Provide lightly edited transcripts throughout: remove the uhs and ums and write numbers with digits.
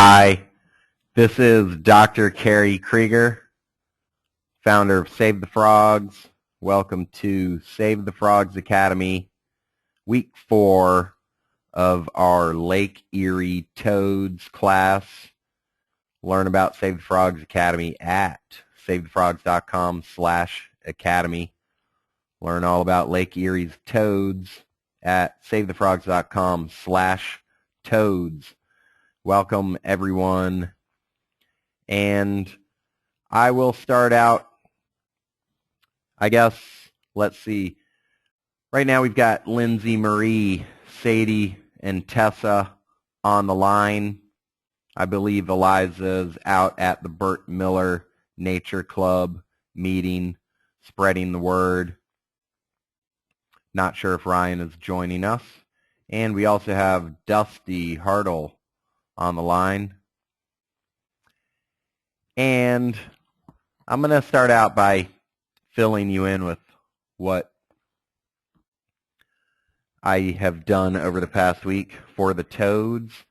Hi, this is Dr. Kerry Kriger, founder of Save the Frogs. Welcome to Save the Frogs Academy, week 4 of our Lake Erie Toads class. Learn about Save the Frogs Academy at savethefrogs.com/academy. Learn all about Lake Erie's toads at savethefrogs.com/toads. Welcome, everyone. And I will start out, I guess, let's see. Right now we've got Lindsay, Marie, Sadie, and Tessa on the line. I believe Eliza's out at the Burt Miller Nature Club meeting, spreading the word. Not sure if Ryan is joining us. And we also have Dusty Hartle on the line. And I'm going to start out by filling you in with what I have done over the past week for the toads.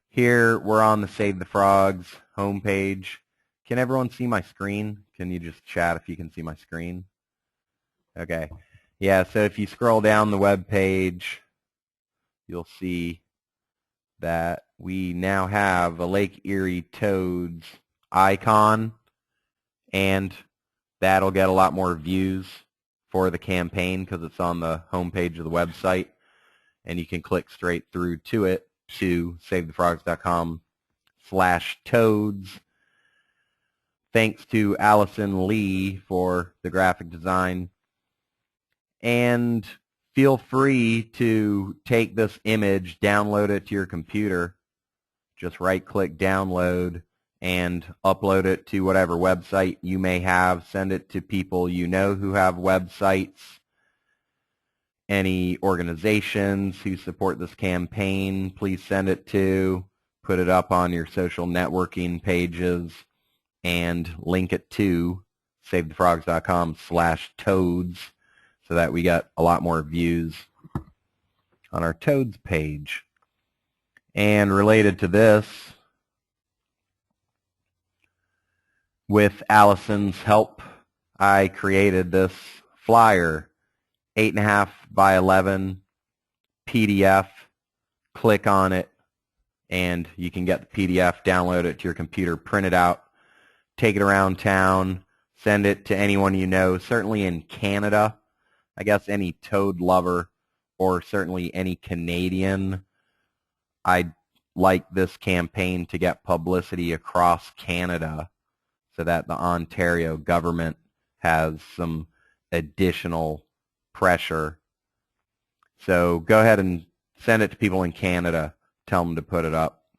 Here we're on the Save the Frogs homepage. Can everyone see my screen? Can you just chat if you can see my screen? Okay. Yeah, so if you scroll down the web page, you'll see that we now have a Lake Erie Toads icon, and that'll get a lot more views for the campaign because it's on the homepage of the website, and you can click straight through to it to savethefrogs.com/toads. Thanks to Allison Lee for the graphic design. And feel free to take this image, download it to your computer. Just right-click download and upload it to whatever website you may have. Send it to people you know who have websites. Any organizations who support this campaign, please send it to. Put it up on your social networking pages and link it to savethefrogs.com/toads so that we got a lot more views on our toads page. And related to this, with Allison's help, I created this flyer, 8.5 by 11 PDF. Click on it, and you can get the PDF, download it to your computer, print it out, take it around town, send it to anyone you know, certainly in Canada. I guess any toad lover, or certainly any Canadian. I'd like this campaign to get publicity across Canada so that the Ontario government has some additional pressure. So go ahead and send it to people in Canada. Tell them to put it up.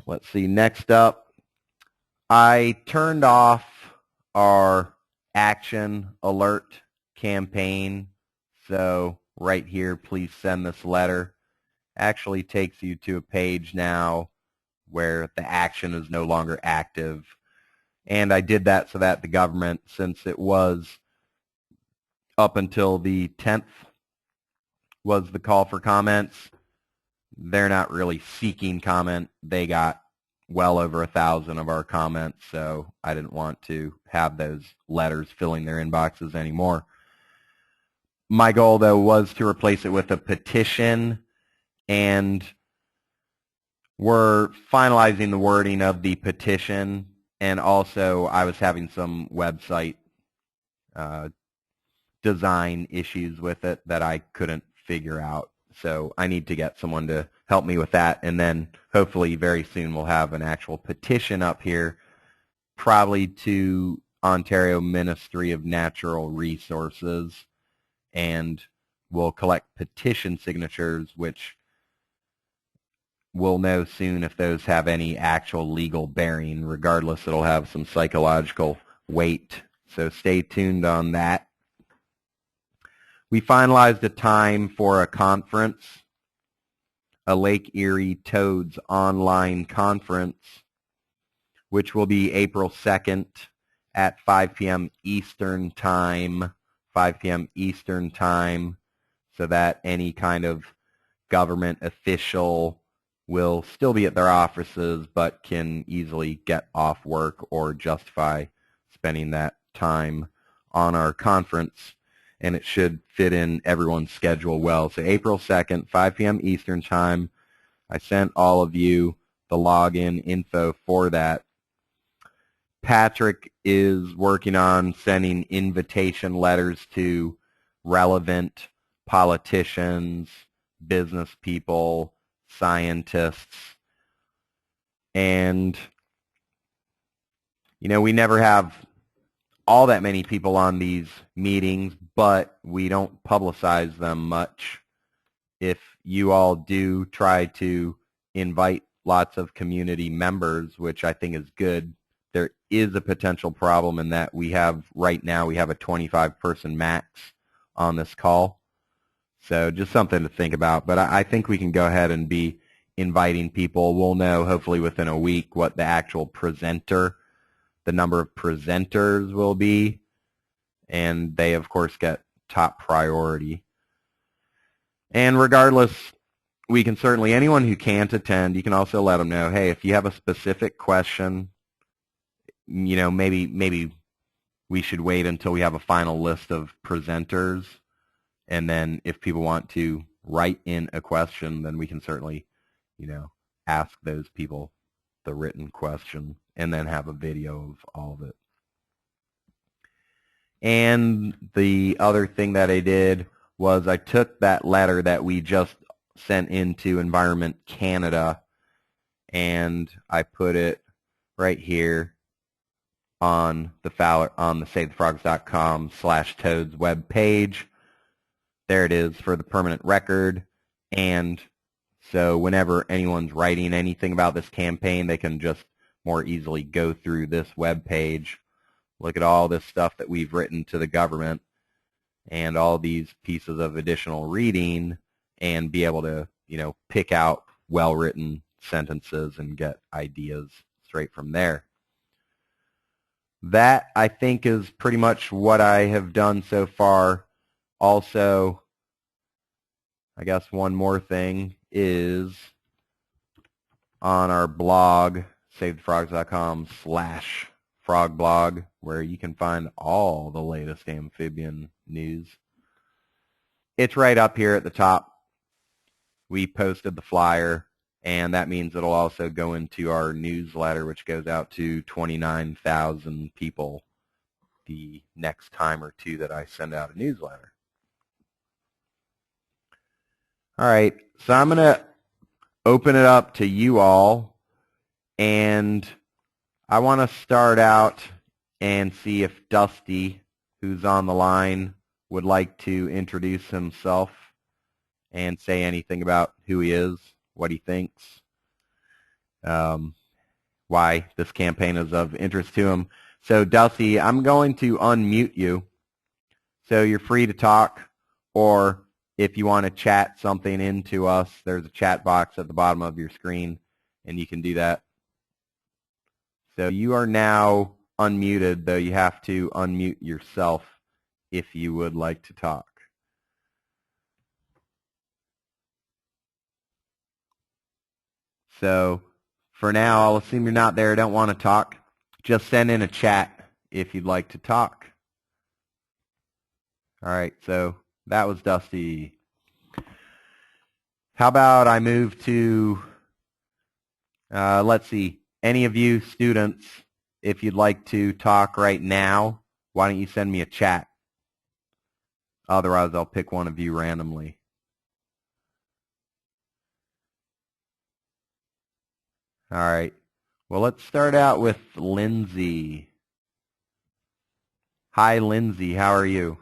Let's see, next up, I turned off our action alert campaign. So right here, please send this letter. Actually takes you to a page now where the action is no longer active. And I did that so that the government, since it was up until the 10th was the call for comments, they're not really seeking comment. They got well over 1,000 of our comments, so I didn't want to have those letters filling their inboxes anymore. My goal, though, was to replace it with a petition, and we're finalizing the wording of the petition, and also I was having some website design issues with it that I couldn't figure out. So I need to get someone to help me with that, and then hopefully very soon we'll have an actual petition up here, probably to Ontario Ministry of Natural Resources, and we'll collect petition signatures, which we'll know soon if those have any actual legal bearing. Regardless, it'll have some psychological weight, so stay tuned on that. We finalized a time for a conference, a Lake Erie Toads online conference, which will be April 2nd at 5 p.m. Eastern Time, 5 p.m. Eastern Time, so that any kind of government official, will still be at their offices but can easily get off work or justify spending that time on our conference, and it should fit in everyone's schedule well. So April 2nd, 5 p.m. Eastern Time, I sent all of you the login info for that. Patrick is working on sending invitation letters to relevant politicians, business people, scientists, and we never have all that many people on these meetings, but we don't publicize them much. If you all do try to invite lots of community members, which I think is good, there is a potential problem in that right now we have a 25-person max on this call. So just something to think about. But I think we can go ahead and be inviting people. We'll know hopefully within a week what the actual the number of presenters will be. And they, of course, get top priority. And regardless, we can certainly, anyone who can't attend, you can also let them know, hey, if you have a specific question, maybe we should wait until we have a final list of presenters. And then if people want to write in a question, then we can certainly, ask those people the written question and then have a video of all of it. And the other thing that I did was I took that letter that we just sent into Environment Canada and I put it right here on the Fowler, on the SaveTheFrogs.com/Toads web page. There it is for the permanent record. And so whenever anyone's writing anything about this campaign, they can just more easily go through this web page, look at all this stuff that we've written to the government and all these pieces of additional reading and be able to, pick out well-written sentences and get ideas straight from there. That, I think, is pretty much what I have done so far. Also, I guess one more thing is on our blog, SaveTheFrogs.com/frogblog, where you can find all the latest amphibian news. It's right up here at the top. We posted the flyer, and that means it'll also go into our newsletter, which goes out to 29,000 people the next time or two that I send out a newsletter. All right, so I'm going to open it up to you all, and I want to start out and see if Dusty, who's on the line, would like to introduce himself and say anything about who he is, what he thinks, why this campaign is of interest to him. So Dusty, I'm going to unmute you, so you're free to talk, or if you want to chat something into us, there's a chat box at the bottom of your screen, and you can do that. So you are now unmuted, though you have to unmute yourself if you would like to talk. So for now, I'll assume you're not there, don't want to talk. Just send in a chat if you'd like to talk. All right, so that was Dusty. How about I move to, let's see, any of you students, if you'd like to talk right now, why don't you send me a chat? Otherwise, I'll pick one of you randomly. All right. Well, let's start out with Lindsay. Hi, Lindsay. How are you?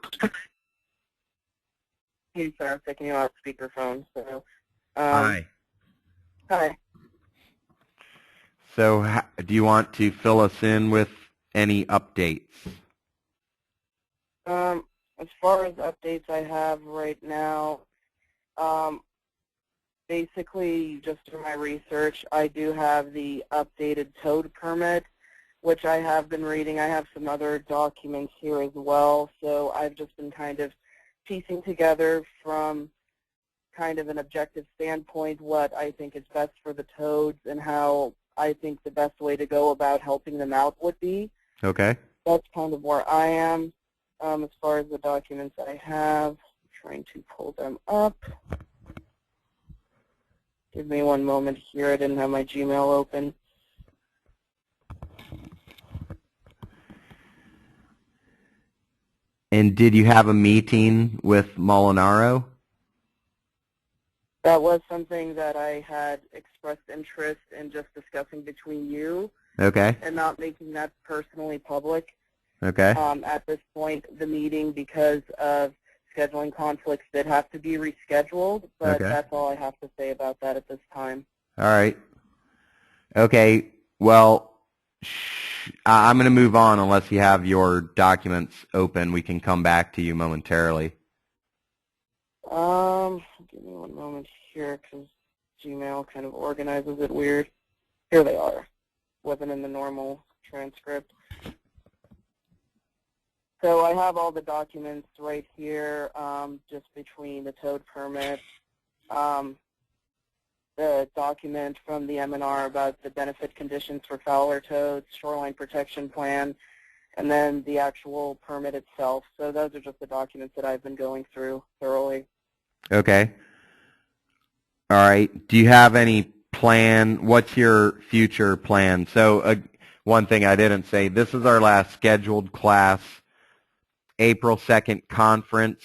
Hey, sir. I'm taking you off speakerphone. So, Hi. Hi. So do you want to fill us in with any updates? As far as updates I have right now, basically just through my research, I do have the updated toad permit, which I have been reading. I have some other documents here as well, so I've just been kind of piecing together from kind of an objective standpoint what I think is best for the toads and how I think the best way to go about helping them out would be. Okay. That's kind of where I am as far as the documents I have. I'm trying to pull them up. Give me one moment here. I didn't have my Gmail open. And did you have a meeting with Molinaro? That was something that I had expressed interest in just discussing between you. Okay. And not making that personally public. Okay. At this point, the meeting, because of scheduling conflicts, did have to be rescheduled, but Okay. that's all I have to say about that at this time. All right. Okay. Well, I'm going to move on unless you have your documents open. We can come back to you momentarily. Give me one moment here because Gmail kind of organizes it weird. Here they are. Wasn't in the normal transcript. So I have all the documents right here, just between the toad permit, the document from the M&R about the benefit conditions for Fowler toads, shoreline protection plan, and then the actual permit itself. So those are just the documents that I've been going through thoroughly. Okay. All right. Do you have any plan? What's your future plan? So one thing I didn't say, this is our last scheduled class. April 2nd conference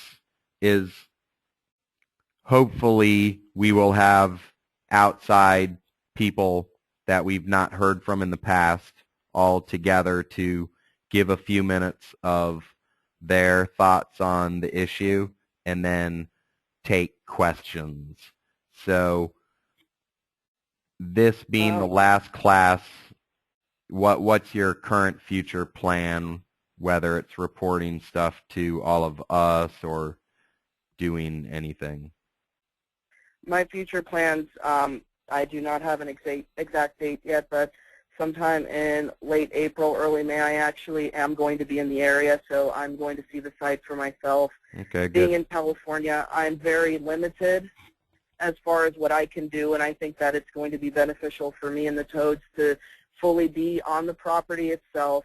is hopefully we will have outside people that we've not heard from in the past all together to give a few minutes of their thoughts on the issue and then take questions. So this being the last class, what's your current future plan, whether it's reporting stuff to all of us or doing anything? My future plans, I do not have an exact date yet, but sometime in late April, early May, I actually am going to be in the area, so I'm going to see the site for myself. Okay, good. Being in California, I'm very limited as far as what I can do, and I think that it's going to be beneficial for me and the toads to fully be on the property itself,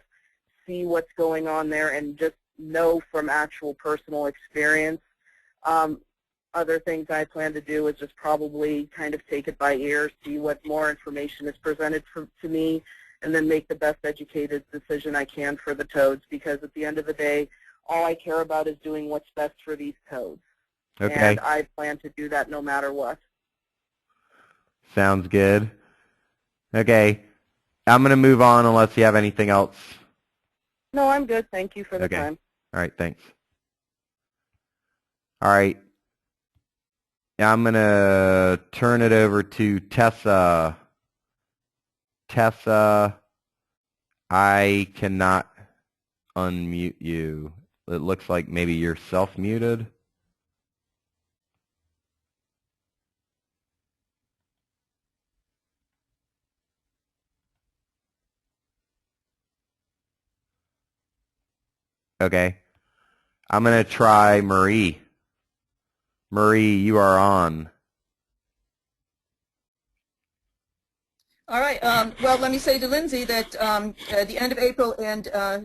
see what's going on there, and just know from actual personal experience. Other things I plan to do is just probably kind of take it by ear, see what more information is presented to me, and then make the best educated decision I can for the toads, because at the end of the day, all I care about is doing what's best for these toads. Okay. And I plan to do that no matter what. Sounds good. Okay. I'm going to move on unless you have anything else. No, I'm good. Thank you for the time. All right, thanks. All right. Now I'm going to turn it over to Tessa. Tessa, I cannot unmute you. It looks like maybe you're self-muted. Okay. I'm going to try Marie. Marie, you are on. All right. Well, let me say to Lindsay that the end of April and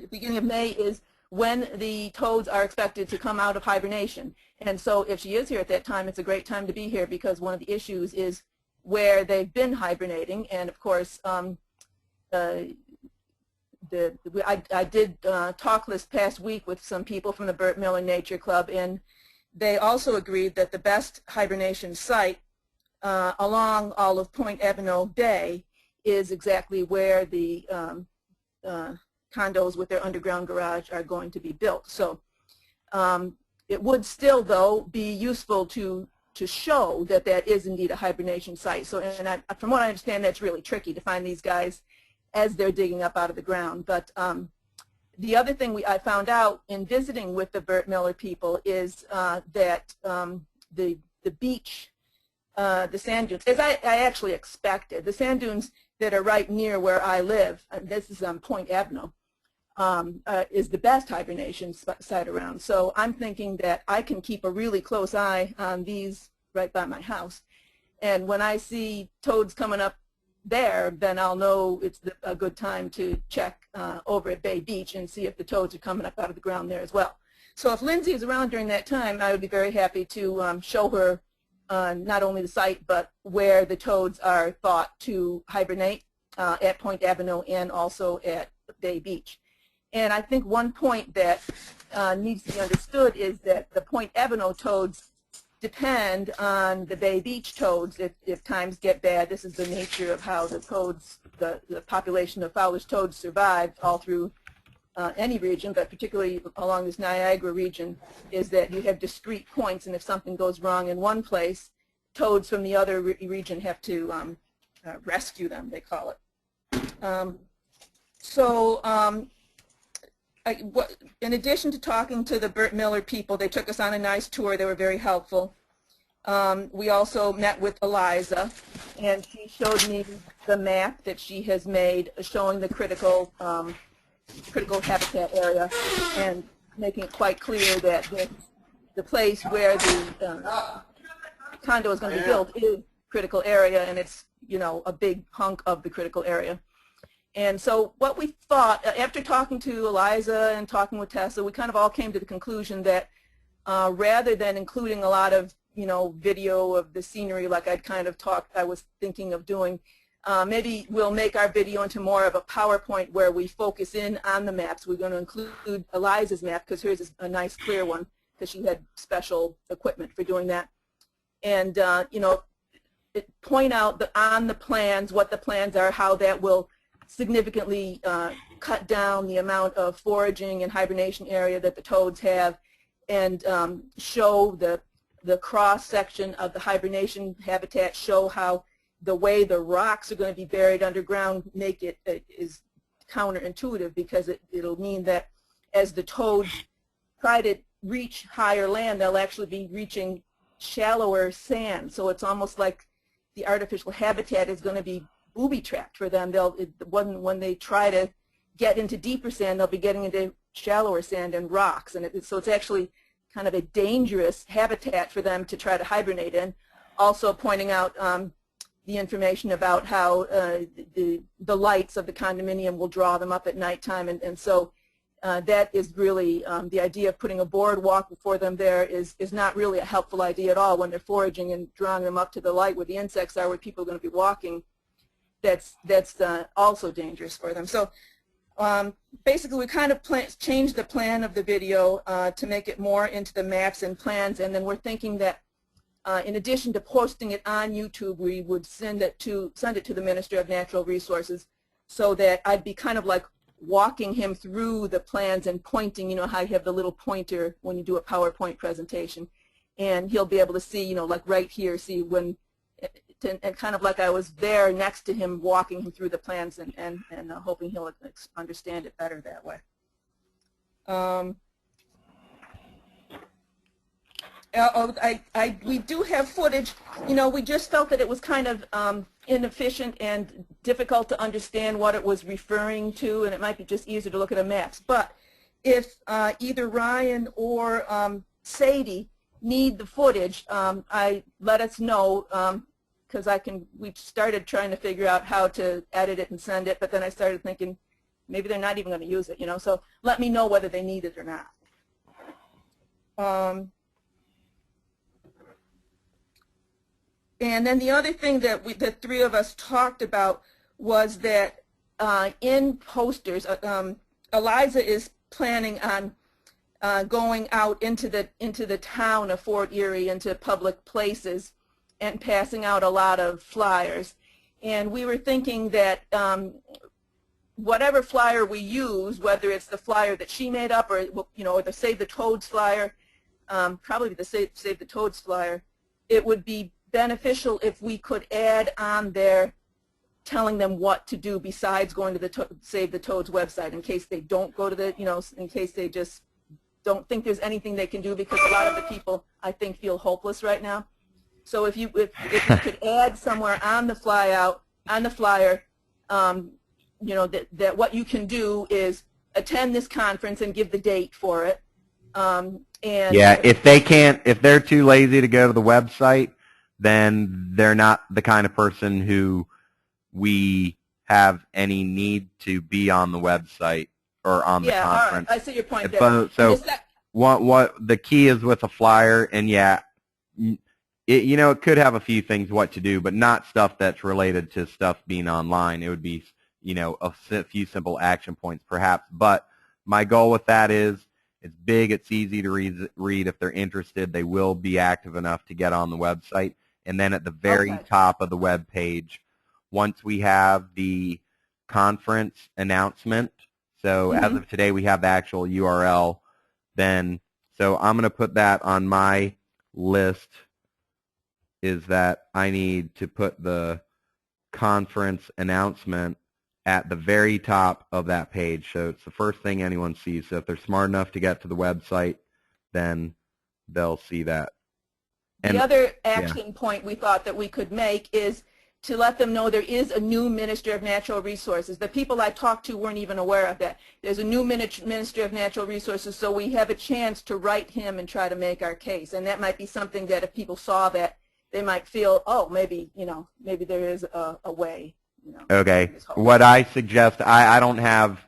beginning of May is when the toads are expected to come out of hibernation. And so if she is here at that time, it's a great time to be here, because one of the issues is where they've been hibernating. And, of course, I did talk this past week with some people from the Burt Miller Nature Club, and they also agreed that the best hibernation site along all of Point Ebino Bay is exactly where the condos with their underground garage are going to be built. So it would still, though, be useful to show that that is indeed a hibernation site. So, and from what I understand, that's really tricky to find these guys as they're digging up out of the ground. But the other thing I found out in visiting with the Burt Miller people is that the beach, the sand dunes, as I actually expected, the sand dunes that are right near where I live, this is on Point Ebino, is the best hibernation site around. So I'm thinking that I can keep a really close eye on these right by my house. And when I see toads coming up there, then I'll know it's a good time to check over at Bay Beach and see if the toads are coming up out of the ground there as well. So if Lindsay is around during that time, I would be very happy to show her not only the site, but where the toads are thought to hibernate at Point Avenue and also at Bay Beach. And I think one point that needs to be understood is that the Point Avenue toads depend on the Bay Beach toads if times get bad. This is the nature of how the toads, the population of Fowler's toads survived all through any region, but particularly along this Niagara region, is that you have discrete points, and if something goes wrong in one place, toads from the other region have to rescue them, they call it. In addition to talking to the Burt Miller people, they took us on a nice tour. They were very helpful. We also met with Eliza, and she showed me the map that she has made showing the critical habitat area and making it quite clear that the place where the condo is going to be built is critical area, and it's, you know, a big hunk of the critical area. And so what we thought, after talking to Eliza and talking with Tessa, we kind of all came to the conclusion that rather than including a lot of, you know, video of the scenery like I was thinking of doing, maybe we'll make our video into more of a PowerPoint where we focus in on the maps. We're going to include Eliza's map because hers is a nice clear one because she had special equipment for doing that. And, you know, point out on the plans what the plans are, how that will significantly cut down the amount of foraging and hibernation area that the toads have, and show the cross section of the hibernation habitat, show how the way the rocks are going to be buried underground make it is counterintuitive, because it'll mean that as the toads try to reach higher land, they'll actually be reaching shallower sand. So it's almost like the artificial habitat is going to be booby-trapped for them. When they try to get into deeper sand, they'll be getting into shallower sand and rocks. And so it's actually kind of a dangerous habitat for them to try to hibernate in. Also pointing out the information about how the lights of the condominium will draw them up at nighttime. And so that is really the idea of putting a boardwalk before them there is not really a helpful idea at all when they're foraging and drawing them up to the light where the insects are, where people are going to be walking. That's also dangerous for them. So basically we kind of changed the plan of the video to make it more into the maps and plans, and then we're thinking that in addition to posting it on YouTube, we would send it to the Minister of Natural Resources, so that I'd be kind of like walking him through the plans and pointing, you know, how you have the little pointer when you do a PowerPoint presentation, and he'll be able to see, you know, like right here, see when, and kind of like I was there next to him walking him through the plans, and hoping he'll understand it better that way. We do have footage. You know, we just felt that it was kind of inefficient and difficult to understand what it was referring to, and it might be just easier to look at the maps. But if either Ryan or Sadie need the footage, let us know, because we started trying to figure out how to edit it and send it, but then I started thinking maybe they're not even going to use it, you know. So let me know whether they need it or not. And then the other thing that the three of us talked about was that in posters, Eliza is planning on going out into the town of Fort Erie, into public places, and passing out a lot of flyers. And we were thinking that whatever flyer we use, whether it's the flyer that she made up, or, you know, or the Save the Toads flyer, probably the Save the Toads flyer, it would be beneficial if we could add on there telling them what to do besides going to the Save the Toads website, in case they don't go to the, you know, in case they just don't think there's anything they can do, because a lot of the people, I think, feel hopeless right now. So if you could add somewhere on the flyer, you know, that what you can do is attend this conference and give the date for it. And yeah, if they're too lazy to go to the website, then they're not the kind of person who we have any need to be on the website or on the Yeah, all right. conference. I see your point there. So what the key is with a flyer, and yeah, it could have a few things what to do, but not stuff that's related to stuff being online. It would be, a few simple action points perhaps. But my goal with that is it's big, it's easy to read. If they're interested, they will be active enough to get on the website. And then at the very top of the web page, once we have the conference announcement, so as of today we have the actual URL, then, so I'm going to put that on my list, is that I need to put the conference announcement at the very top of that page. So it's the first thing anyone sees. So if they're smart enough to get to the website, then they'll see that. And the other action point we thought that we could make is to let them know there is a new Minister of Natural Resources. The people I talked to weren't even aware of that. There's a new Minister of Natural Resources, so we have a chance to write him and try to make our case. And that might be something that if people saw that, they might feel, oh, maybe, maybe there is a way. Okay. What I suggest, I don't have,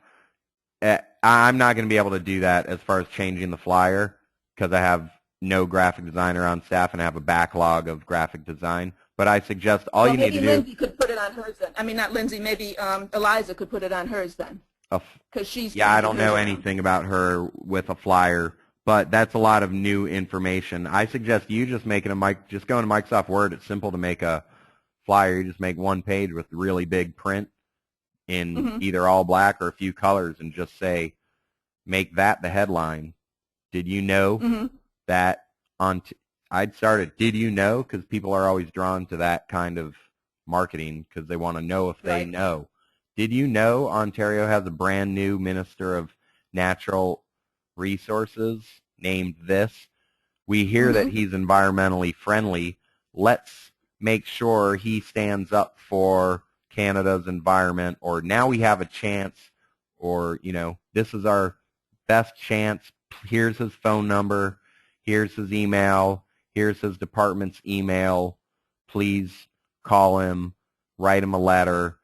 I'm not going to be able to do that as far as changing the flyer because I have no graphic designer on staff and I have a backlog of graphic design. But I suggest all you need to do. Maybe Lindsay could put it on hers then. I mean, not Lindsay. Maybe Eliza could put it on hers then. Because she's. Yeah, I don't know anything about her with a flyer, but that's a lot of new information. I suggest you just making just go into Microsoft Word. It's simple to make a flyer. You just make one page with really big print in either all black or a few colors, and just say, make that the headline. Did you know that on? I'd start it, did you know? Because people are always drawn to that kind of marketing because they want to know if they know. Did you know Ontario has a brand new Minister of Natural Resources named this? We hear that he's environmentally friendly. Let's make sure he stands up for Canada's environment, or now we have a chance, or, this is our best chance. Here's his phone number. Here's his email. Here's his department's email. Please call him, write him a letter,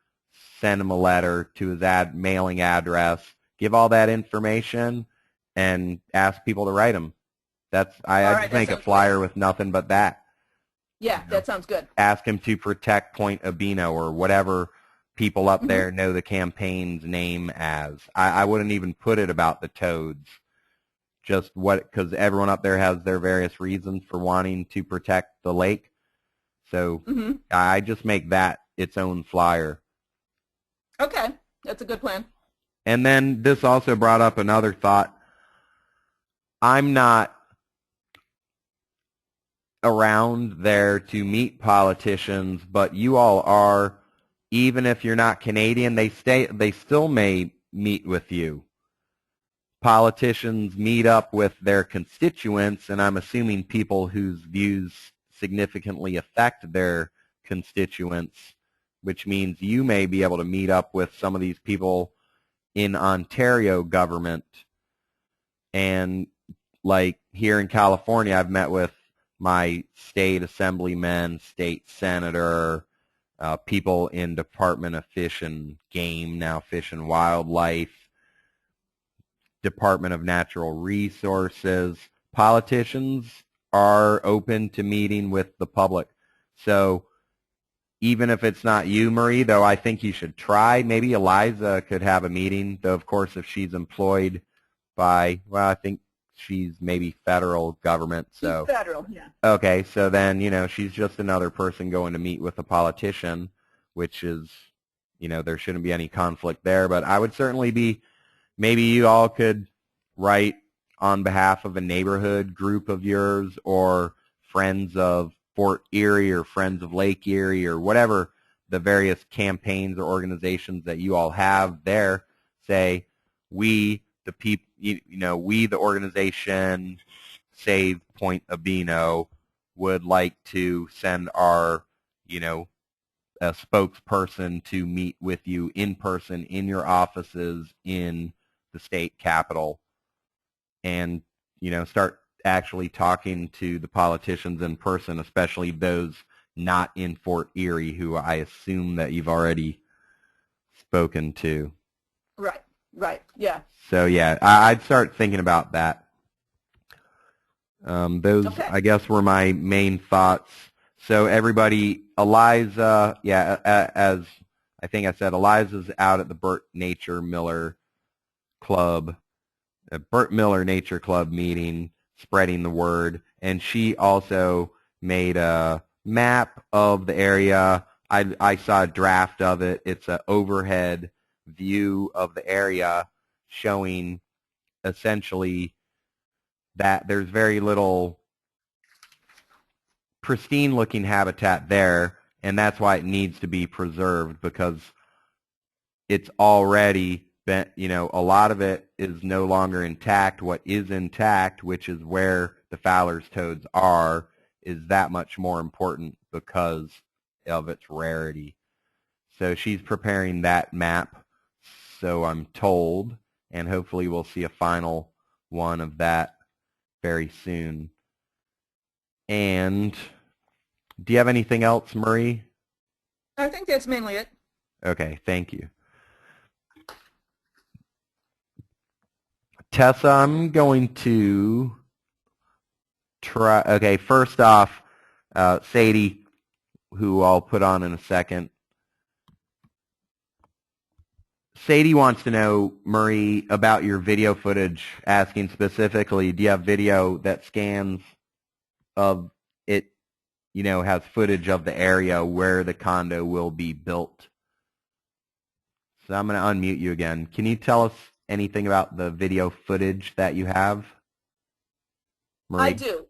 send him a letter to his mailing address. Give all that information and ask people to write him. I just make a flyer with nothing but that. Yeah, that sounds good. Ask him to protect Point Abino or whatever people up there know the campaign's name as. I wouldn't even put it about the toads. Just because everyone up there has their various reasons for wanting to protect the lake. So I just make that its own flyer. Okay, that's a good plan. And then this also brought up another thought. I'm not around there to meet politicians, but you all are. Even if you're not Canadian, they still may meet with you. Politicians meet up with their constituents, and I'm assuming people whose views significantly affect their constituents, which means you may be able to meet up with some of these people in Ontario government. And like here in California, I've met with my state assemblyman, state senator, people in Department of Fish and Game, now Fish and Wildlife, Department of Natural Resources. Politicians are open to meeting with the public. So even if it's not you, Marie, though I think you should try, maybe Eliza could have a meeting, though of course if she's employed by, well, I think she's maybe federal government. So she's federal, yeah. Okay, so then, she's just another person going to meet with a politician, which is, there shouldn't be any conflict there. But I would certainly be, maybe you all could write on behalf of a neighborhood group of yours or friends of Fort Erie or friends of Lake Erie or whatever the various campaigns or organizations that you all have there. Say, we, the people, we, the organization, Save Point Abino, would like to send our, a spokesperson to meet with you in person in your offices in the state capital and, start actually talking to the politicians in person, especially those not in Fort Erie, who I assume that you've already spoken to. Right, yeah. So yeah, I'd start thinking about that. Those, Okay. I guess, were my main thoughts. So everybody, Eliza, yeah, as I think I said, Eliza's out at the Burt Miller Nature Club meeting, spreading the word, and she also made a map of the area. I saw a draft of it. It's an overhead view of the area showing essentially that there's very little pristine-looking habitat there, and that's why it needs to be preserved, because it's already been, a lot of it is no longer intact. What is intact, which is where the Fowler's toads are, is that much more important because of its rarity. So she's preparing that map, so I'm told, and hopefully we'll see a final one of that very soon. And do you have anything else, Marie? I think that's mainly it. Okay, thank you. Tessa, I'm going to try. Okay, first off, Sadie, who I'll put on in a second. Sadie wants to know, Marie, about your video footage, asking specifically, do you have video that scans of it, has footage of the area where the condo will be built? So I'm going to unmute you again. Can you tell us anything about the video footage that you have, Marie? I do.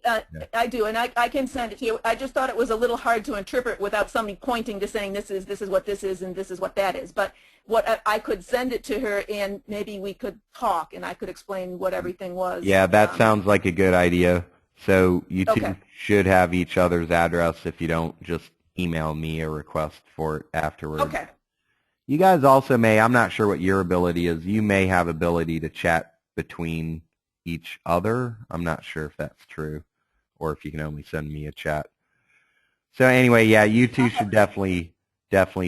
I do, and I can send it to you. I just thought it was a little hard to interpret without somebody pointing to saying this is what this is and this is what that is. But what I could send it to her, and maybe we could talk, and I could explain what everything was. Yeah, that sounds like a good idea. So you two Okay. should have each other's address. If you don't, just email me a request for it afterwards. Okay. You guys also may, I'm not sure what your ability is, you may have ability to chat between each other. I'm not sure if that's true, or if you can only send me a chat. So anyway, yeah, you two should definitely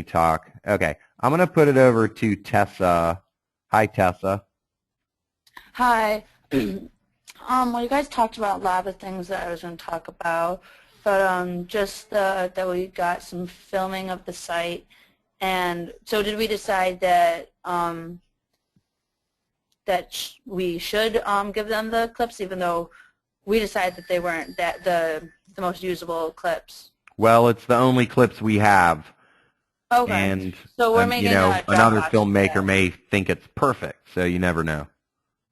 talk. Okay, I'm going to put it over to Tessa. Hi, Tessa. Hi. Well, you guys talked about a lot of things that I was going to talk about, but just that we got some filming of the site, and so did we decide that we should give them the clips, even though we decided that they weren't the most usable clips? Well, it's the only clips we have. Okay. And so we're making another filmmaker may think it's perfect, so you never know.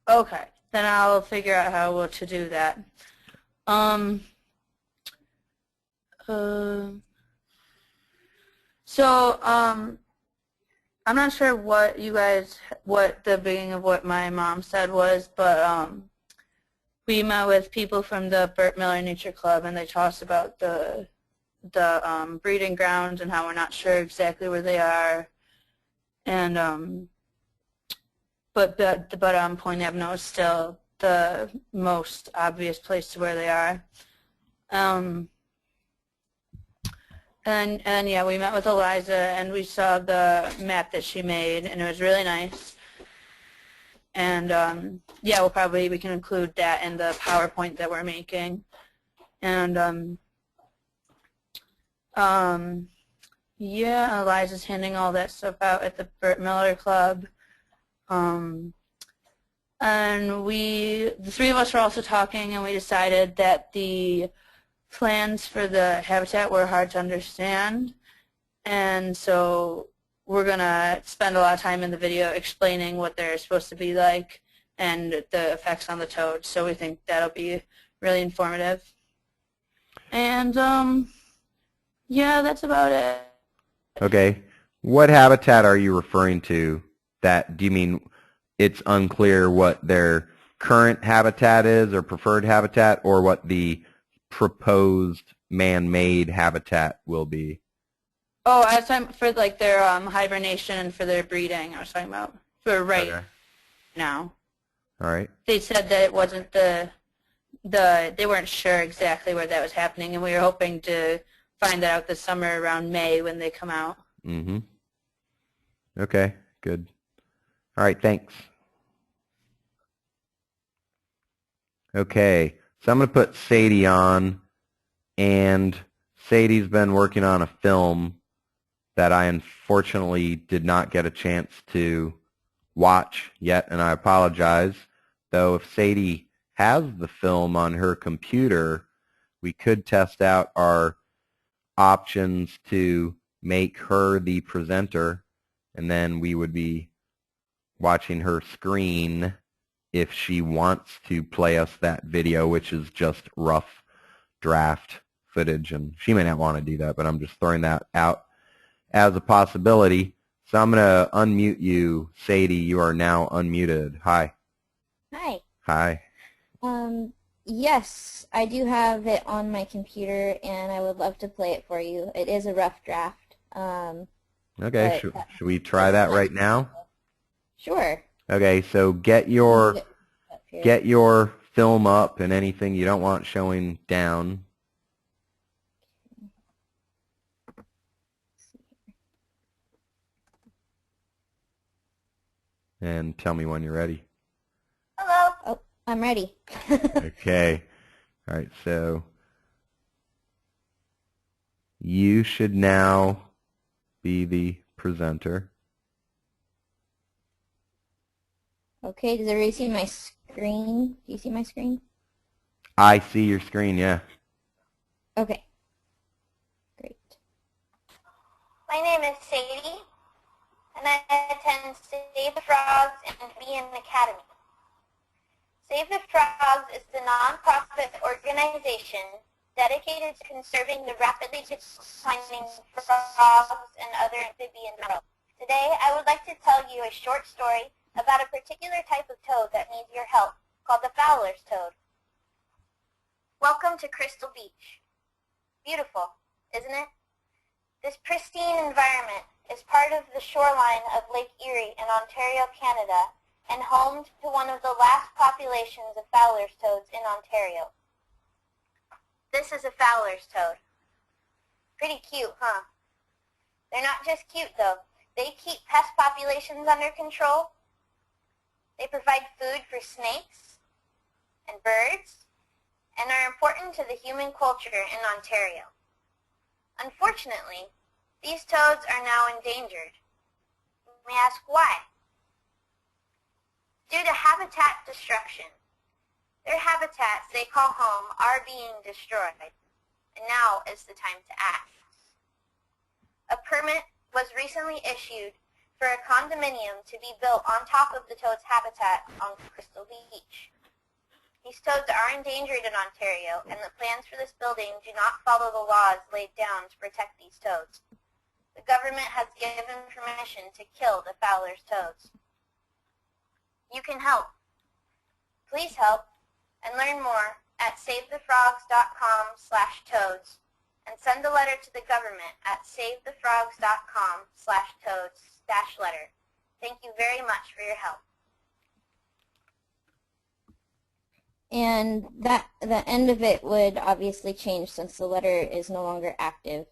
Okay. Then I'll figure out how to do that. So I'm not sure what the beginning of what my mom said was, but we met with people from the Burt Miller Nature Club, and they told us about the breeding grounds and how we're not sure exactly where they are, and but Point Avenue is still the most obvious place to where they are. And yeah, we met with Eliza, and we saw the map that she made, and it was really nice. And yeah, we can include that in the PowerPoint that we're making. And yeah, Eliza's handing all that stuff out at the Burt Miller Club. And the three of us were also talking, and we decided that the plans for the habitat were hard to understand, and so we're going to spend a lot of time in the video explaining what they're supposed to be like and the effects on the toads, so we think that'll be really informative. And yeah, that's about it. Okay. What habitat are you referring to? Do you mean it's unclear what their current habitat is or preferred habitat, or what the proposed man-made habitat will be? Oh, I was talking for like their hibernation and for their breeding. I was talking about for now. All right. They said that it wasn't they weren't sure exactly where that was happening, and we were hoping to find that out this summer around May when they come out. Mm-hmm. Okay, good. All right, thanks. Okay, so I'm going to put Sadie on, and Sadie's been working on a film that I unfortunately did not get a chance to watch yet, and I apologize. Though if Sadie has the film on her computer, we could test out our options to make her the presenter, and then we would be watching her screen if she wants to play us that video, which is just rough draft footage, and she may not want to do that, but I'm just throwing that out as a possibility. So I'm going to unmute you. Sadie, you are now unmuted. Hi. Hi. Hi. Yes, I do have it on my computer, and I would love to play it for you. It is a rough draft. Okay, should we try that right now? Sure. Okay, so get your film up and anything you don't want showing down. And tell me when you're ready. Hello. Oh, I'm ready. Okay. All right, so you should now be the presenter. Okay, does everybody see my screen? Do you see my screen? I see your screen, yeah. Okay. Great. My name is Sadie, and I attend Save the Frogs and Amphibian Academy. Save the Frogs is the non-profit organization dedicated to conserving the rapidly declining frogs and other amphibians in the world. Today, I would like to tell you a short story about a particular type of toad that needs your help, called the Fowler's toad. Welcome to Crystal Beach. Beautiful, isn't it? This pristine environment is part of the shoreline of Lake Erie in Ontario, Canada, and home to one of the last populations of Fowler's toads in Ontario. This is a Fowler's toad. Pretty cute, huh? They're not just cute, though. They keep pest populations under control. They provide food for snakes and birds, and are important to the human culture in Ontario. Unfortunately, these toads are now endangered. You may ask why. Due to habitat destruction, their habitats they call home are being destroyed, and now is the time to act. A permit was recently issued for a condominium to be built on top of the toad's habitat on Crystal Beach. These toads are endangered in Ontario, and the plans for this building do not follow the laws laid down to protect these toads. The government has given permission to kill the Fowler's toads. You can help. Please help and learn more at savethefrogs.com/toads and send a letter to the government at savethefrogs.com/toads-letter. Thank you very much for your help. And the end of it would obviously change since the letter is no longer active.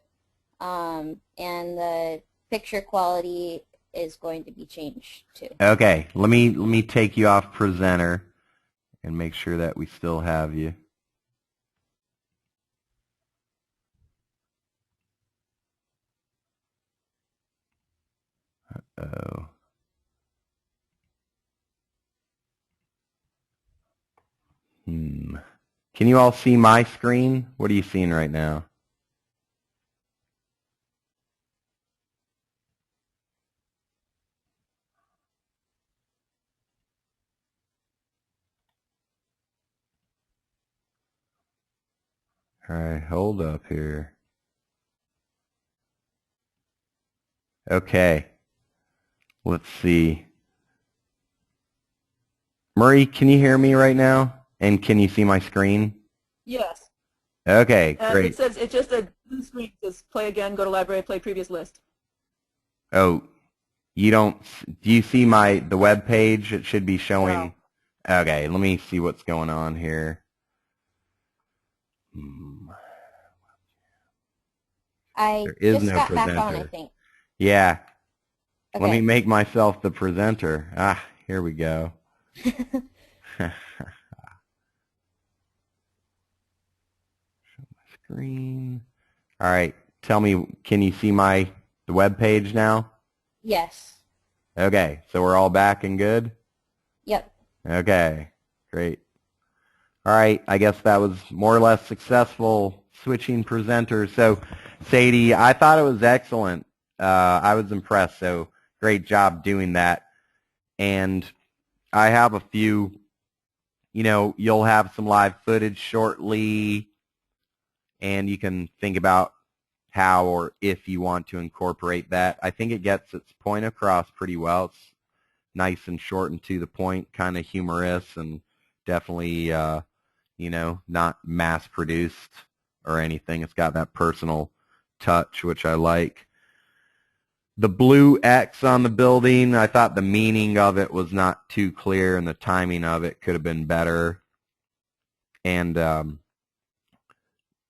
And the picture quality is going to be changed too. Okay, let me take you off presenter and make sure that we still have you. Uh-oh. Can you all see my screen? What are you seeing right now? All right, hold up here. Okay, let's see. Murray, can you hear me right now? And can you see my screen? Yes. Okay, And great. it says, it's just a blue screen. It says play again, go to library, play previous list. Oh, you don't, do you see the web page? It should be showing. No. Okay, let me see what's going on here. I There is just no got back on, I presenter. think. Yeah. Okay. Let me make myself the presenter. Ah, here we go. Screen. All right. Tell me, can you see the web page now? Yes. Okay. So we're all back and good? Yep. Okay. Great. All right. I guess that was more or less successful switching presenters. So, Sadie, I thought it was excellent. I was impressed. So, great job doing that. And I have a few, you'll have some live footage shortly, and you can think about how or if you want to incorporate that. I think it gets its point across pretty well. It's nice and short and to the point, kind of humorous, and definitely, not mass-produced or anything. It's got that personal touch, which I like. The blue X on the building, I thought the meaning of it was not too clear, and the timing of it could have been better. And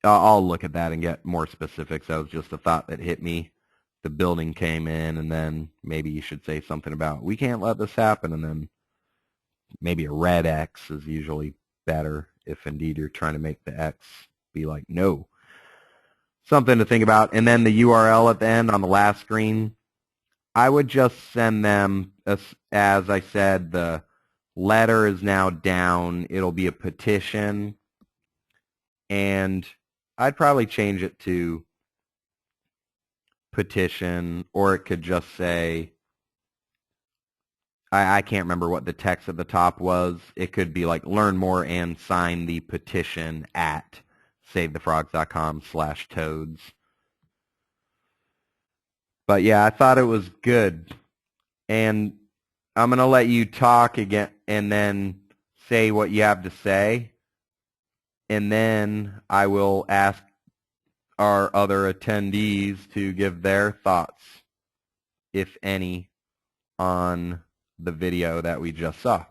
I'll look at that and get more specifics. That was just a thought that hit me. The building came in, and then maybe you should say something about, we can't let this happen, and then maybe a red X is usually better if indeed you're trying to make the X be like, no. Something to think about. And then the URL at the end on the last screen, I would just send them, as I said, the letter is now down. It'll be a petition, and I'd probably change it to petition, or it could just say, I can't remember what the text at the top was. It could be like, learn more and sign the petition at savethefrogs.com/toads. But yeah, I thought it was good. And I'm going to let you talk again and then say what you have to say. And then I will ask our other attendees to give their thoughts, if any, on the video that we just saw.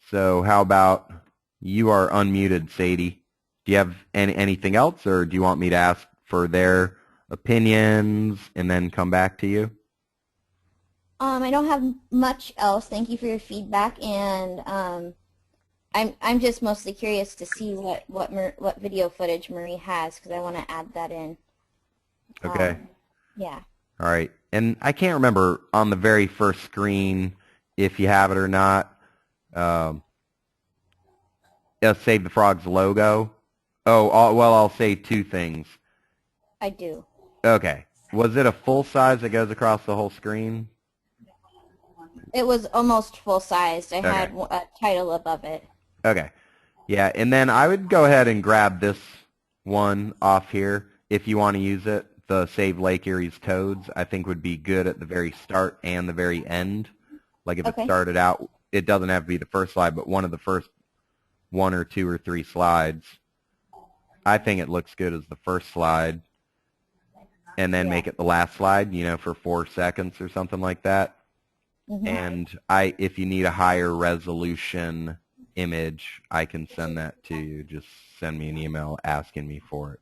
So how about you are unmuted, Sadie. Do you have anything else, or do you want me to ask for their opinions and then come back to you? I don't have much else. Thank you for your feedback, and I'm just mostly curious to see what video footage Marie has, because I want to add that in. Okay. Yeah. All right. And I can't remember on the very first screen if you have it or not. Save the Frogs logo. Oh, well, I'll say two things. I do. Okay. Was it a full size that goes across the whole screen? It was almost full-sized. I had a title above it. Okay. Yeah, and then I would go ahead and grab this one off here if you want to use it. The Save Lake Erie's Toads, I think, would be good at the very start and the very end. Like if it started out, it doesn't have to be the first slide, but one of the first 1 or 2 or 3 slides. I think it looks good as the first slide. And then make it the last slide, for 4 seconds or something like that. Mm-hmm. And if you need a higher resolution image, I can send that to you. Just send me an email asking me for it.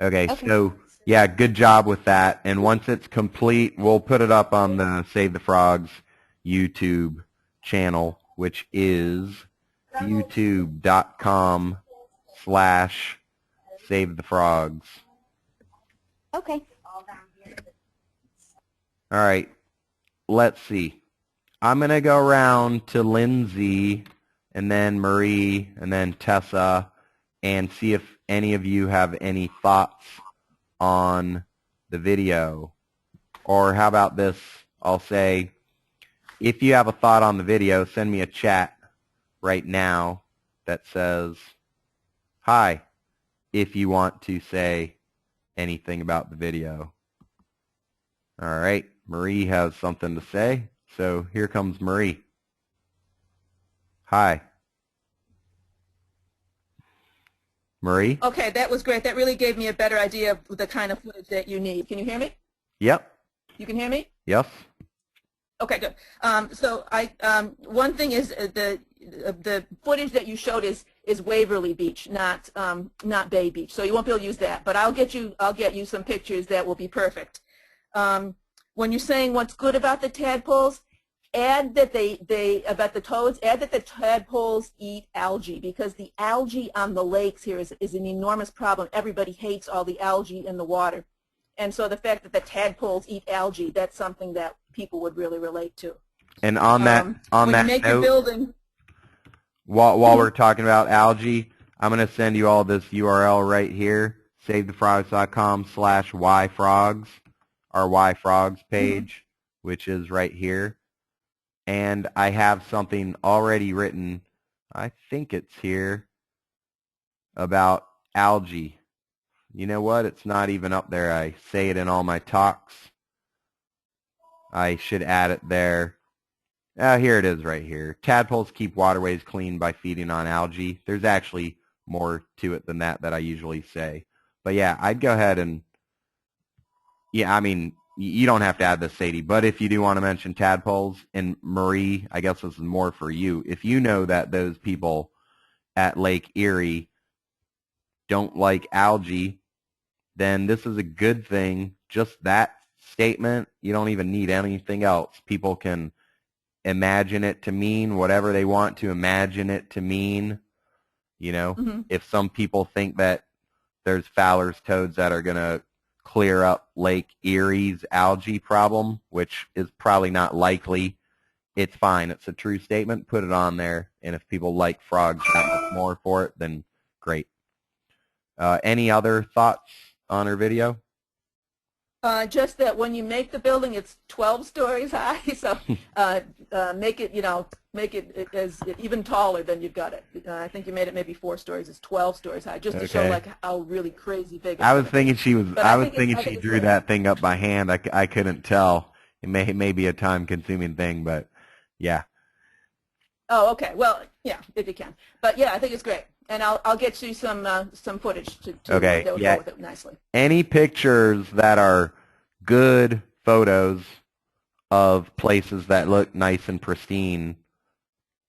Okay, so yeah, good job with that. And once it's complete, we'll put it up on the Save the Frogs YouTube channel, which is youtube.com/SaveTheFrogs. Okay. All right, let's see. I'm going to go around to Lindsay and then Marie and then Tessa and see if any of you have any thoughts on the video. Or how about this? I'll say, if you have a thought on the video, send me a chat right now that says, hi, if you want to say anything about the video. All right, Marie has something to say, so here comes Marie. Hi. Marie? Okay, that was great. That really gave me a better idea of the kind of footage that you need. Can you hear me? Yep. You can hear me? Yes. Okay, good. So one thing is the footage that you showed is is Waverly Beach, not Bay Beach. So you won't be able to use that. But I'll get you some pictures that will be perfect. When you're saying what's good about the tadpoles, add that about the toads, add that the tadpoles eat algae, because the algae on the lakes here is an enormous problem. Everybody hates all the algae in the water. And so the fact that the tadpoles eat algae, that's something that people would really relate to. And on that note, building, while we're talking about algae, I'm going to send you all this URL right here, savethefrogs.com/yfrogs, our yfrogs page, which is right here. And I have something already written, I think it's here, about algae. You know what? It's not even up there. I say it in all my talks. I should add it there. Here it is right here. Tadpoles keep waterways clean by feeding on algae. There's actually more to it than that I usually say. But yeah, I'd go ahead and, yeah, I mean, you don't have to add this, Sadie, but if you do want to mention tadpoles, and Marie, I guess this is more for you. If you know that those people at Lake Erie don't like algae, then this is a good thing. Just that statement, you don't even need anything else. People can imagine it to mean whatever they want to imagine it to mean. You know, if some people think that there's Fowler's toads that are going to clear up Lake Erie's algae problem, which is probably not likely, it's fine. It's a true statement. Put it on there. And if people like frogs that much more for it, then great. Any other thoughts on our video? Just that when you make the building, it's 12 stories high, so make it, make it as even taller than you've got it. I think you made it maybe 4 stories. It's 12 stories high, just to show like how really crazy big. I was thinking she was. I was thinking she drew that thing up by hand. I couldn't tell. It may be a time-consuming thing, but yeah. Oh, okay. Well, yeah, if you can. But yeah, I think it's great, and I'll get you some footage to go with it nicely. Any pictures that are good photos of places that look nice and pristine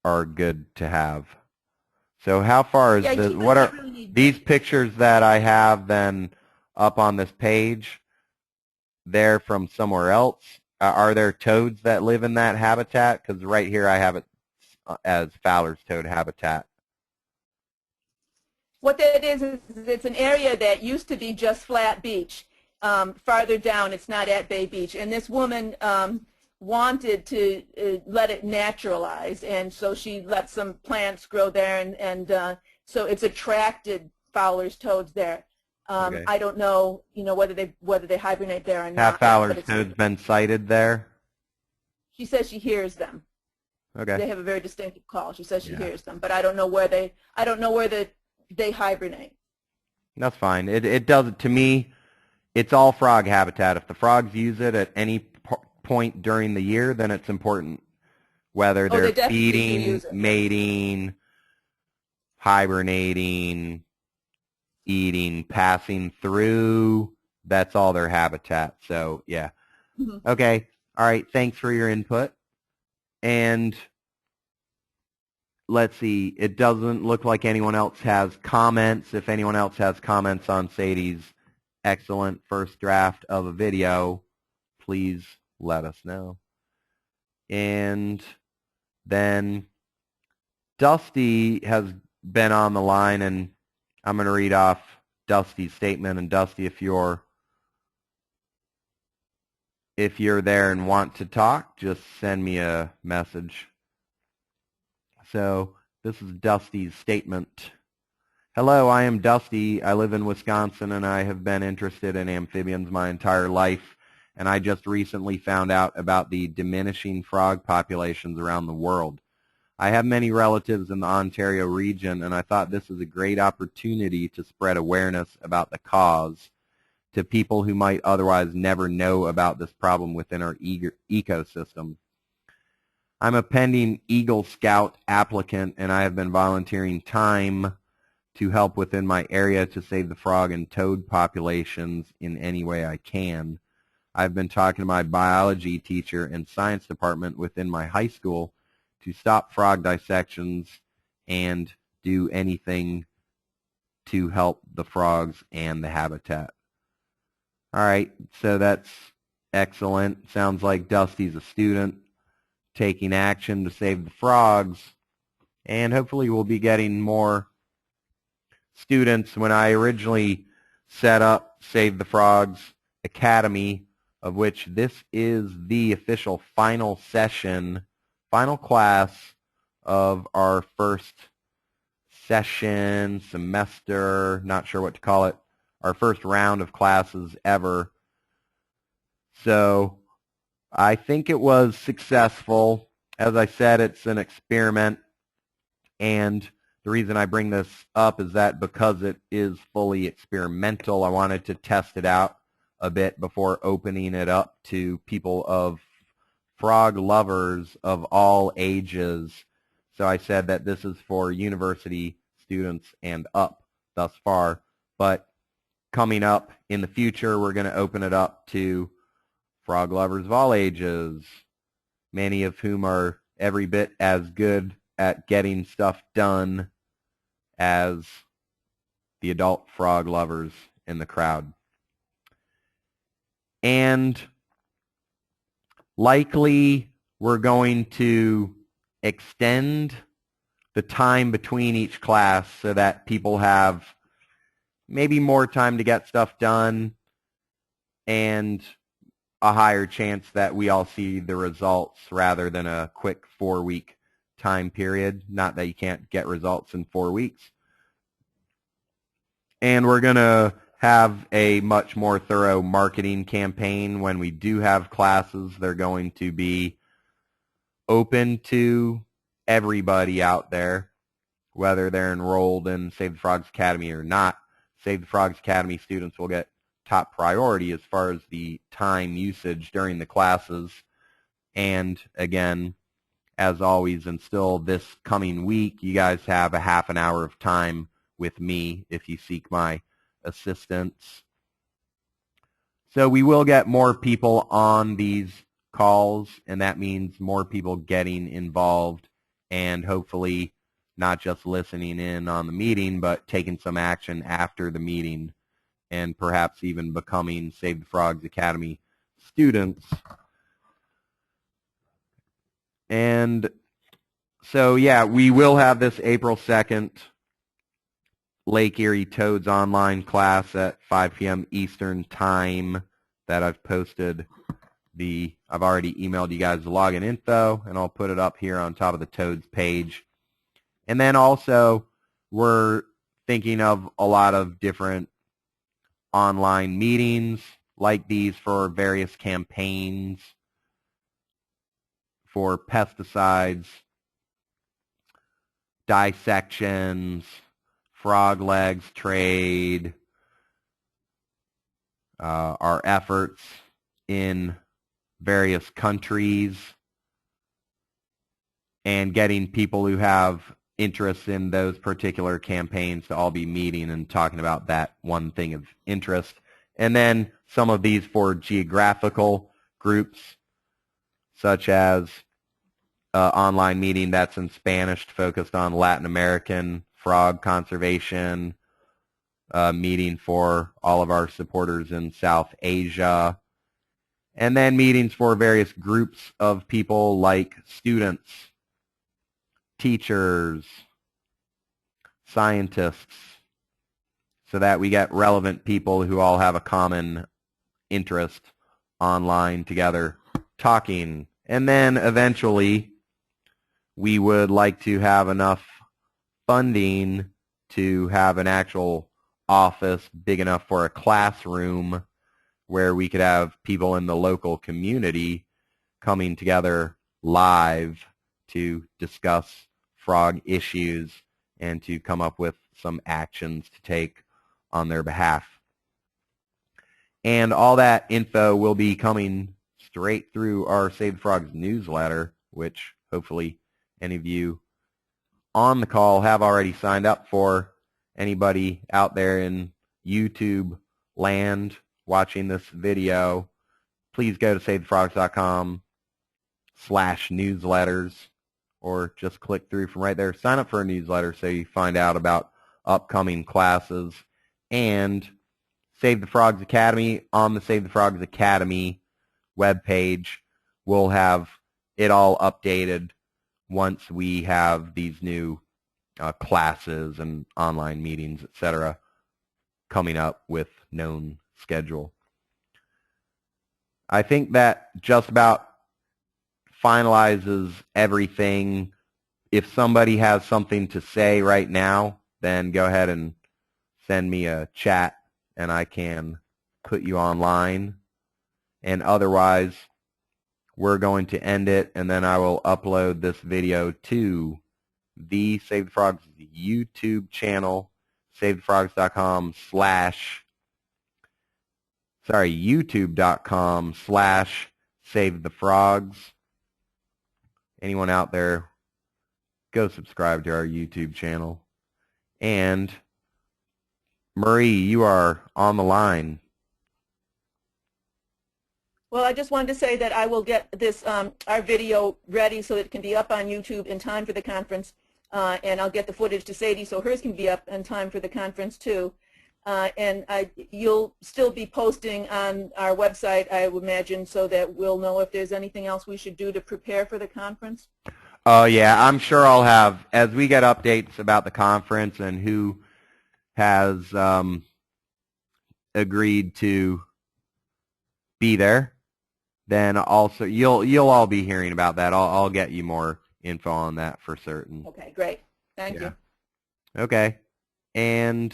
are good to have. So how far is this? What are these pictures that I have then up on this page? They're from somewhere else. Are there toads that live in that habitat? Because right here I have it as Fowler's toad habitat. What that is it's an area that used to be just flat beach. Farther down, it's not at Bay Beach. And this woman wanted to let it naturalize, and so she let some plants grow there, and so it's attracted Fowler's toads there. I don't know, whether they hibernate there or not. Have Fowler's toads been sighted there? She says she hears them. Okay. They have a very distinctive call. She says she hears them, but I don't know where they hibernate. That's fine. It does, to me, it's all frog habitat. If the frogs use it at any point during the year, then it's important. Whether they're feeding, mating, hibernating, eating, passing through, that's all their habitat. So, yeah. Okay. All right. Thanks for your input. And let's see, it doesn't look like anyone else has comments. If anyone else has comments on Sadie's excellent first draft of a video, please let us know. And then Dusty has been on the line, and I'm going to read off Dusty's statement. And Dusty, if you're there and want to talk, just send me a message. So this is Dusty's statement. Hello, I am Dusty. I live in Wisconsin, and I have been interested in amphibians my entire life, and I just recently found out about the diminishing frog populations around the world. I have many relatives in the Ontario region, and I thought this is a great opportunity to spread awareness about the cause to people who might otherwise never know about this problem within our ecosystem. I'm a pending Eagle Scout applicant, and I have been volunteering time to help within my area to save the frog and toad populations in any way I can. I've been talking to my biology teacher and science department within my high school to stop frog dissections and do anything to help the frogs and the habitat. All right, so that's excellent. Sounds like Dusty's a student taking action to save the frogs, and hopefully we'll be getting more students. When I originally set up Save the Frogs Academy, of which this is the official final session, final class of our first session, semester, not sure what to call it, our first round of classes ever. So I think it was successful. As I said, it's an experiment, and the reason I bring this up is that because it is fully experimental, I wanted to test it out a bit before opening it up to people of frog lovers of all ages. So I said that this is for university students and up thus far, but coming up in the future, we're going to open it up to frog lovers of all ages, many of whom are every bit as good at getting stuff done as the adult frog lovers in the crowd. And likely we're going to extend the time between each class so that people have maybe more time to get stuff done and a higher chance that we all see the results rather than a quick 4-week time period. Not that you can't get results in 4 weeks. And we're going to have a much more thorough marketing campaign when we do have classes. They're going to be open to everybody out there, whether they're enrolled in Save the Frogs Academy or not. Save the Frogs Academy students will get top priority as far as the time usage during the classes. And again, as always, and still this coming week, you guys have a half an hour of time with me if you seek my assistance. So we will get more people on these calls, and that means more people getting involved and hopefully not just listening in on the meeting, but taking some action after the meeting and perhaps even becoming Save the Frogs Academy students. And so, yeah, we will have this April 2nd Lake Erie Toads online class at 5 p.m. Eastern Time that I've posted. I've already emailed you guys the login info, and I'll put it up here on top of the Toads page. And then also, we're thinking of a lot of different online meetings like these for various campaigns for pesticides, dissections, frog legs trade, our efforts in various countries, and getting people who have interest in those particular campaigns to all be meeting and talking about that one thing of interest. And then some of these for geographical groups, such as online meeting that's in Spanish focused on Latin American frog conservation, meeting for all of our supporters in South Asia, and then meetings for various groups of people like students, teachers, scientists, so that we get relevant people who all have a common interest online together talking. And then eventually we would like to have enough funding to have an actual office big enough for a classroom where we could have people in the local community coming together live to discuss frog issues and to come up with some actions to take on their behalf. And all that info will be coming straight through our Save the Frogs newsletter, which hopefully any of you on the call have already signed up for. Anybody out there in YouTube land watching this video, please go to SaveTheFrogs.com/newsletters or just click through from right there. Sign up for a newsletter so you find out about upcoming classes. And Save the Frogs Academy, on the Save the Frogs Academy webpage, we'll have it all updated once we have these new classes and online meetings, etc., coming up with known schedule. I think that just about finalizes everything. If somebody has something to say right now, then go ahead and send me a chat and I can put you online. And otherwise, we're going to end it, and then I will upload this video to the Save the Frogs YouTube channel, savethefrogs.com/ youtube.com/savethefrogs. Anyone out there, go subscribe to our YouTube channel. And Marie, you are on the line. Well, I just wanted to say that I will get this our video ready so it can be up on YouTube in time for the conference, and I'll get the footage to Sadie so hers can be up in time for the conference too. And you'll still be posting on our website, I would imagine, so that we'll know if there's anything else we should do to prepare for the conference. Oh, yeah, I'm sure I'll have, as we get updates about the conference and who has agreed to be there, then also you'll all be hearing about that. I'll get you more info on that for certain. Okay, great. Thank you. Okay, and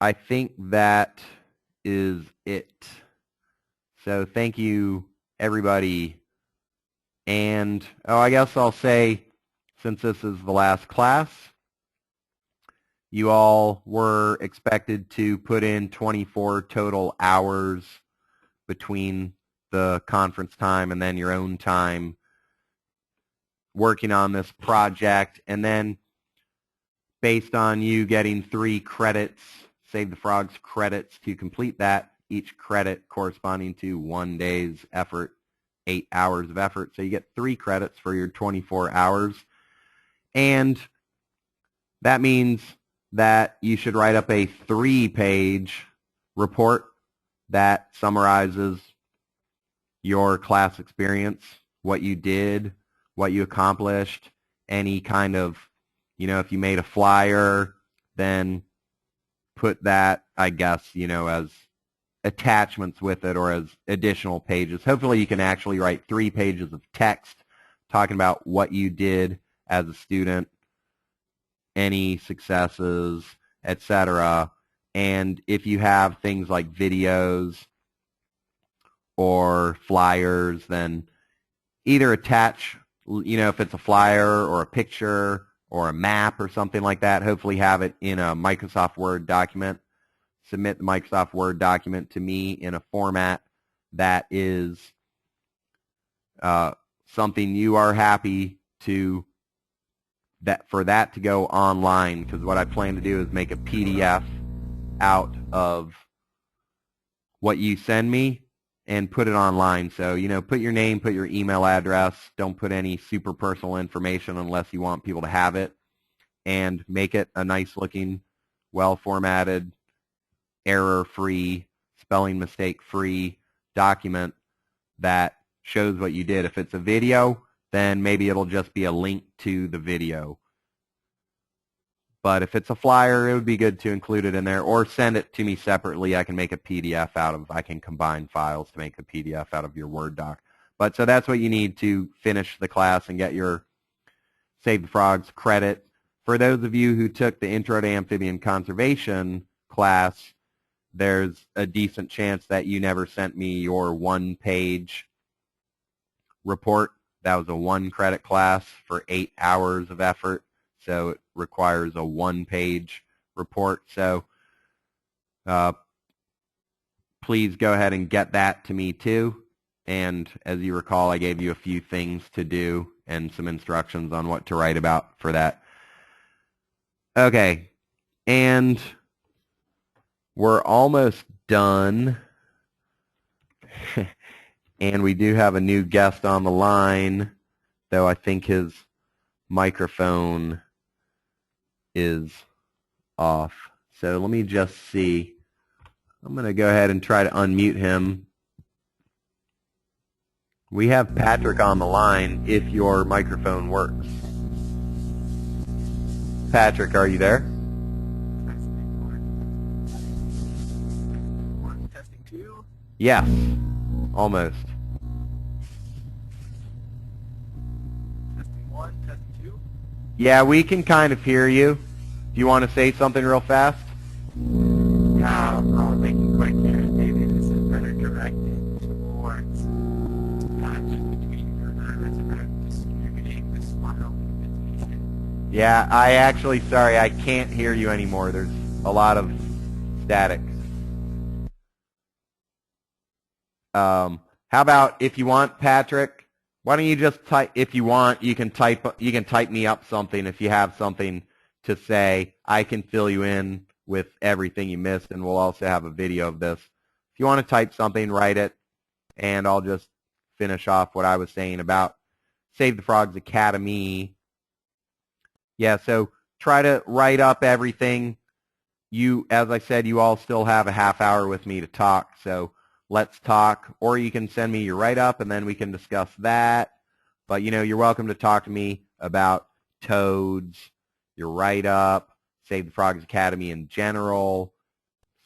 I think that is it. So thank you, everybody. And, I guess I'll say, since this is the last class, you all were expected to put in 24 total hours between the conference time and then your own time working on this project. And then based on you getting 3 credits, Save the Frogs credits to complete that, each credit corresponding to 1 day's effort, 8 hours of effort. So you get 3 credits for your 24 hours. And that means that you should write up a 3-page report that summarizes your class experience, what you did, what you accomplished, any kind of, if you made a flyer, then put that, I guess, as attachments with it or as additional pages. Hopefully you can actually write 3 pages of text talking about what you did as a student, any successes, etc. And if you have things like videos or flyers, then either attach, if it's a flyer or a picture or a map or something like that, hopefully have it in a Microsoft Word document. Submit the Microsoft Word document to me in a format that is something you are happy to, for that to go online, because what I plan to do is make a PDF out of what you send me and put it online. So, put your name, put your email address, don't put any super personal information unless you want people to have it, and make it a nice looking, well-formatted, error-free, spelling mistake-free document that shows what you did. If it's a video, then maybe it'll just be a link to the video. But if it's a flyer, it would be good to include it in there, or send it to me separately. I can make a PDF I can combine files to make a PDF out of your Word doc. But so that's what you need to finish the class and get your Save the Frogs credit. For those of you who took the Intro to Amphibian Conservation class, there's a decent chance that you never sent me your 1-page report. That was a 1-credit class for 8 hours of effort, so it requires a 1-page report. So please go ahead and get that to me too. And as you recall, I gave you a few things to do and some instructions on what to write about for that. Okay, and we're almost done. And we do have a new guest on the line though I think his microphone is off. So let me just see. I'm going to go ahead and try to unmute him. We have Patrick on the line if your microphone works. Patrick, are you there? Testing 2. Yes, almost. Testing 1, testing 2. Yeah, we can kind of hear you. Do you want to say something real fast? Yeah, I'll make it quick here. Maybe this is better directed towards between your nerves about distributing the smile invitation. Yeah, sorry, I can't hear you anymore. There's a lot of static. How about if you want, Patrick, why don't you just type, if you want, you can type me up something if you have something to say. I can fill you in with everything you missed, and we'll also have a video of this. If you want to type something, write it, and I'll just finish off what I was saying about Save the Frogs Academy. Yeah, so try to write up everything. As I said, you all still have a half hour with me to talk, so let's talk. Or you can send me your write-up, and then we can discuss that. But, you're welcome to talk to me about toads, your write-up, Save the Frogs Academy in general,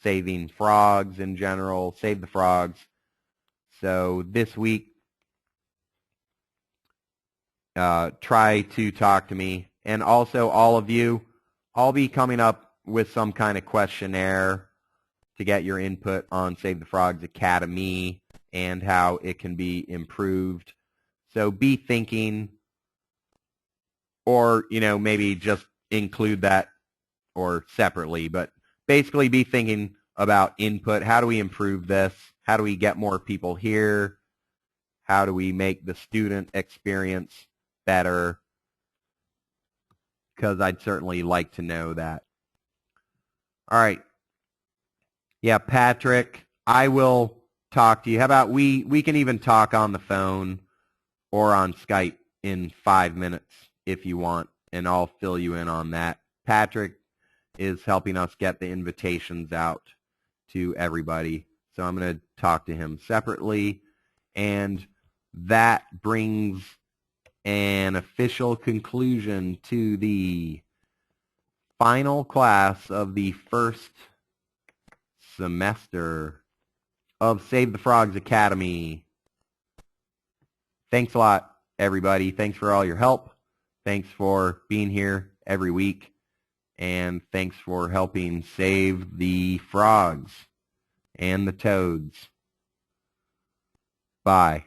saving frogs in general, Save the Frogs. So this week, try to talk to me. And also, all of you, I'll be coming up with some kind of questionnaire to get your input on Save the Frogs Academy and how it can be improved. So be thinking, or, maybe just include that or separately, but basically be thinking about input. How do we improve this? How do we get more people here? How do we make the student experience better? Because I'd certainly like to know that. All right. Yeah, Patrick, I will talk to you. How about we can even talk on the phone or on Skype in 5 minutes if you want, and I'll fill you in on that. Patrick is helping us get the invitations out to everybody, so I'm going to talk to him separately, and that brings an official conclusion to the final class of the first semester of Save the Frogs Academy. Thanks a lot, everybody. Thanks for all your help. Thanks for being here every week. And thanks for helping save the frogs and the toads. Bye.